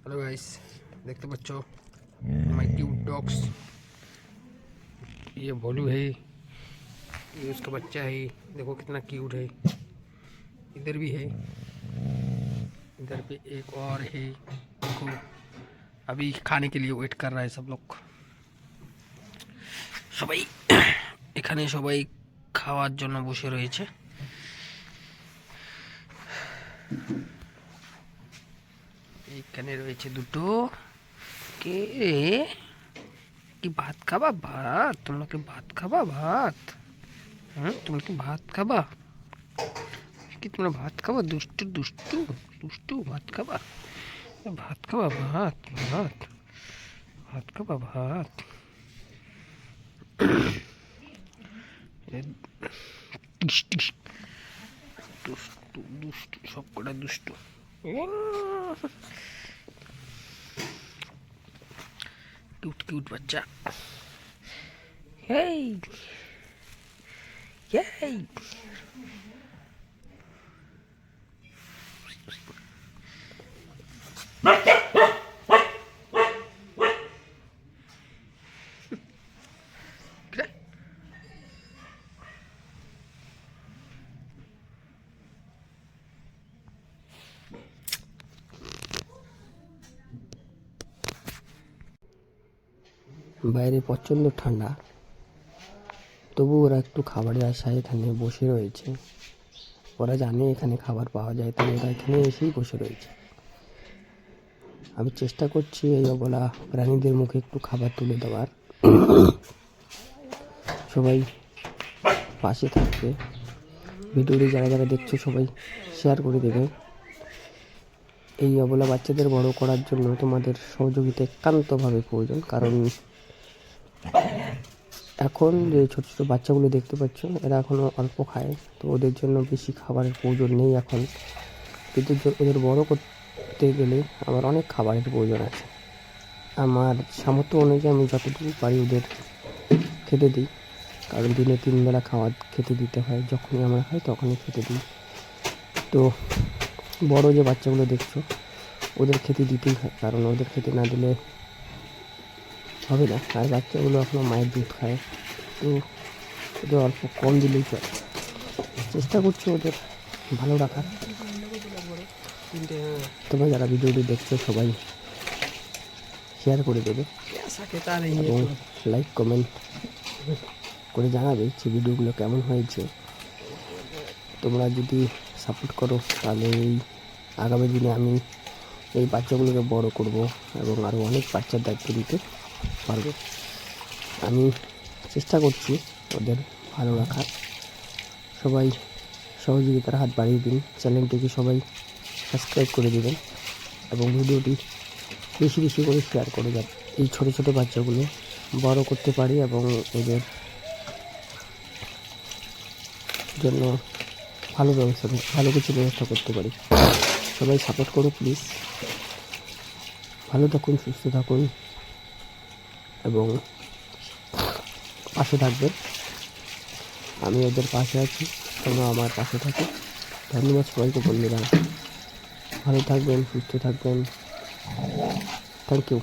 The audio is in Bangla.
हेलो गाइस, देखते बच्चों माय क्यूट डॉग्स। ये भोलू है, ये उसका बच्चा है। देखो कितना क्यूट है। इधर भी है, इधर पे एक और है। देखो अभी खाने के लिए वेट कर रहा है सब लोग। সবাই এখানে সবাই খাওয়ার জন্য বসে রয়েছে। এখানে রয়েছে দুটো। কে রে, কি ভাত খাবা? ভাত? তোমরা কি ভাত খাবা? ভাত? হ্যাঁ, তোমরা কি ভাত খাবা? কি তোমরা ভাত খাবা? দুষ্টু দুষ্টু দুষ্টু, ভাত খাবা? ভাত খাবা? ভাত ভাত ভাত খাবা? ভাত দুষ্টু দুষ্টু দুষ্টু, সব কটা দুষ্টু। কিউট কিউট বাচ্চা। হেই হেই, বাইরে প্রচণ্ড ঠান্ডা, তবু ওরা একটু খাবারের আশায় এখানে বসে রয়েছে। ওরা জানে এখানে খাবার পাওয়া যায়, তাই ওরা এখানে এসেই বসে রয়েছে। আমি চেষ্টা করছি এই অবলা প্রাণীদের মুখে একটু খাবার তুলে দেওয়ার। সবাই পাশে থাকবে, ভিডিওটি যারা যারা দেখছো সবাই শেয়ার করে দেবে। এই অবলা বাচ্চাদের বড় করার জন্য তোমাদের সহযোগিতা একান্তভাবে প্রয়োজন, কারণ এখন যে ছোটো ছোটো বাচ্চাগুলো দেখতে পাচ্ছ এরা এখনও অল্প খায়, তো ওদের জন্য বেশি খাবারের প্রয়োজন নেই এখন। কিন্তু ওদের বড় করতে গেলে আমার অনেক খাবারের প্রয়োজন আছে। আমার সামর্থ্য অনুযায়ী আমি যতটুকু পারি ওদের খেতে দিই, কারণ দিনে 3 বেলা খাওয়া খেতে দিতে হয়। যখনই আমরা খাই তখনই খেতে দিই। তো বড় যে বাচ্চাগুলো দেখছো ওদের খেতে দিতেই হয়, কারণ ওদের খেতে না দিলে হবে না। আর বাচ্চাগুলো এখনও মায়ের দুধ খায়, তো ওদের অল্প কম দিলেই চলে। চেষ্টা করছি ওদের ভালো রাখার। তোমরা যারা ভিডিওটি দেখছো সবাই শেয়ার করে দেবে এবং লাইক কমেন্ট করে জানাবে যে ভিডিওগুলো কেমন হয়েছে। তোমরা যদি সাপোর্ট করো তাহলে এই আগামী দিনে আমি এই বাচ্চাগুলোকে বড় করব এবং আরও অনেক বাচ্চার দায়িত্ব দিতে পারবো। আমি চেষ্টা করছি ওদের ভালো রাখার। সবাই সহযোগিতার হাত বাড়িয়ে দিন। চ্যানেলটিকে সবাই সাবস্ক্রাইব করে দেবেন এবং ভিডিওটি বেশি বেশি করে শেয়ার করে যান। এই ছোটো ছোটো বাচ্চাগুলো বড় করতে পারি এবং ওদের জন্য ভালো কিছু ব্যবস্থা করতে পারি। সবাই সাপোর্ট করো প্লিজ। ভালো থাকুন, সুস্থ থাকুন এবং পাশে থাকবেন। আমি ওদের পাশে আছি, তোমরা আমার পাশে থাকো। ধন্যবাদ সবাইকে বন্ধুরা। ভালো থাকবেন, সুস্থ থাকবেন। Thank you.